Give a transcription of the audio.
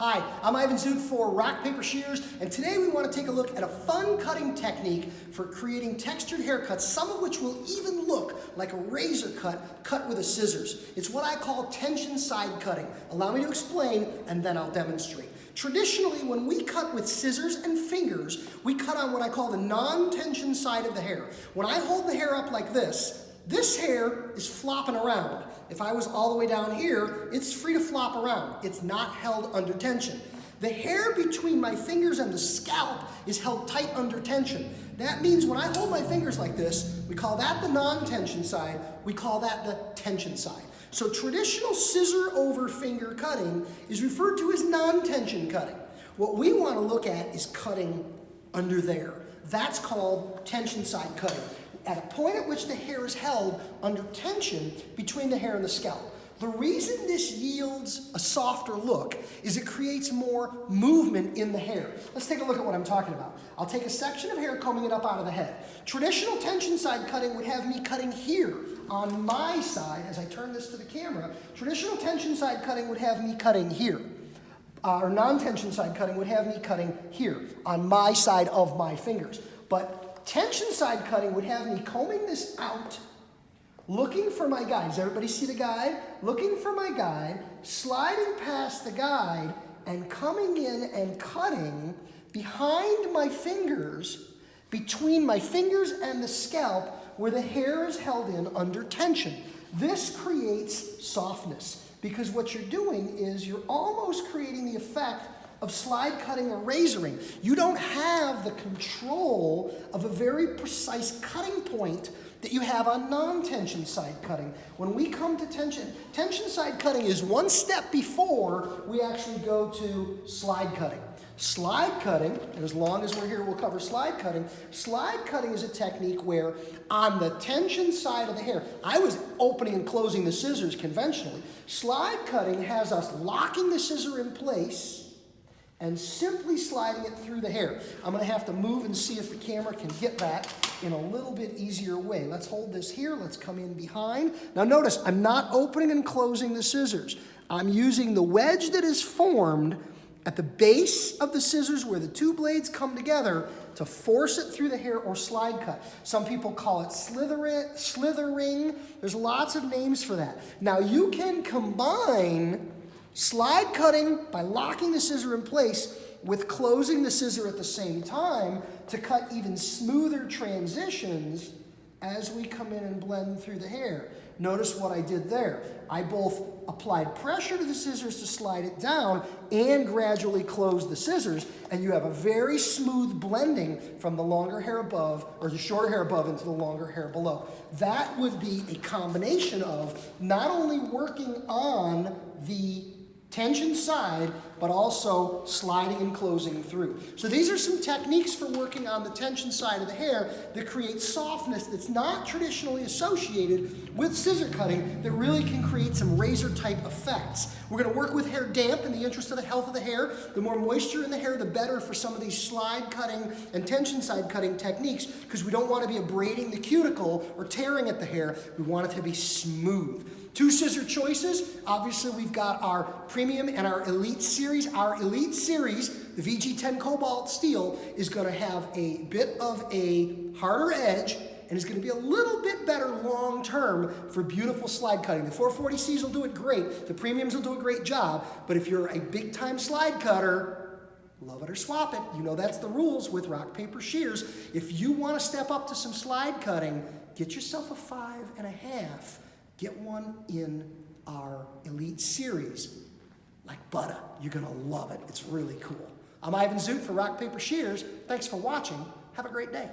Hi, I'm Ivan Zoot for Rock, Paper, Shears, and today we want to take a look at a fun cutting technique for creating textured haircuts, some of which will even look like a razor cut with a scissors. It's what I call tension side cutting. Allow me to explain, and then I'll demonstrate. Traditionally, when we cut with scissors and fingers, we cut on what I call the non-tension side of the hair. When I hold the hair up like this hair is flopping around. If I was all the way down here, it's free to flop around. It's not held under tension. The hair between my fingers and the scalp is held tight under tension. That means when I hold my fingers like this, we call that the non-tension side, we call that the tension side. So traditional scissor over finger cutting is referred to as non-tension cutting. What we want to look at is cutting under there. That's called tension side cutting, at a point at which the hair is held under tension between the hair and the scalp. The reason this yields a softer look is it creates more movement in the hair. Let's take a look at what I'm talking about. I'll take a section of hair, combing it up out of the head. Traditional tension side cutting would have me cutting here on my side. As I turn this to the camera, traditional tension side cutting would have me cutting here. Or non-tension side cutting would have me cutting here on my side of my fingers. But tension side cutting would have me combing this out, looking for my guide. Does everybody see the guide? Looking for my guide, sliding past the guide, and coming in and cutting behind my fingers, between my fingers and the scalp, where the hair is held in under tension. This creates softness, because what you're doing is you're almost creating the effect of slide cutting or razoring. You don't have the control of a very precise cutting point that you have on non-tension side cutting. When we come to tension side cutting is one step before we actually go to slide cutting. Slide cutting, and as long as we're here, we'll cover slide cutting. Slide cutting is a technique where on the tension side of the hair, I was opening and closing the scissors conventionally. Slide cutting has us locking the scissor in place and simply sliding it through the hair. I'm gonna have to move and see if the camera can get that in a little bit easier way. Let's hold this here, let's come in behind. Now notice, I'm not opening and closing the scissors. I'm using the wedge that is formed at the base of the scissors where the two blades come together to force it through the hair or slide cut. Some people call it slithering. There's lots of names for that. Now you can combine slide cutting by locking the scissor in place with closing the scissor at the same time to cut even smoother transitions as we come in and blend through the hair. Notice what I did there. I both applied pressure to the scissors to slide it down and gradually closed the scissors, and you have a very smooth blending from the longer hair above, or the shorter hair above, into the longer hair below. That would be a combination of not only working on the tension side, but also sliding and closing through. So these are some techniques for working on the tension side of the hair that create softness that's not traditionally associated with scissor cutting, that really can create some razor type effects. We're gonna work with hair damp in the interest of the health of the hair. The more moisture in the hair, the better for some of these slide cutting and tension side cutting techniques, because we don't want to be abrading the cuticle or tearing at the hair. We want it to be smooth. Two scissor choices. Obviously, we've got our premium and our elite series. Our elite series, the VG10 Cobalt Steel, is going to have a bit of a harder edge and is going to be a little bit better long term for beautiful slide cutting. The 440Cs will do it great. The premiums will do a great job. But if you're a big time slide cutter, love it or swap it. You know that's the rules with Rock, Paper, Shears. If you want to step up to some slide cutting, get yourself a 5.5. Get one in our Elite Series, like butter. You're gonna love it. It's really cool. I'm Ivan Zoot for Rock, Paper, Shears. Thanks for watching. Have a great day.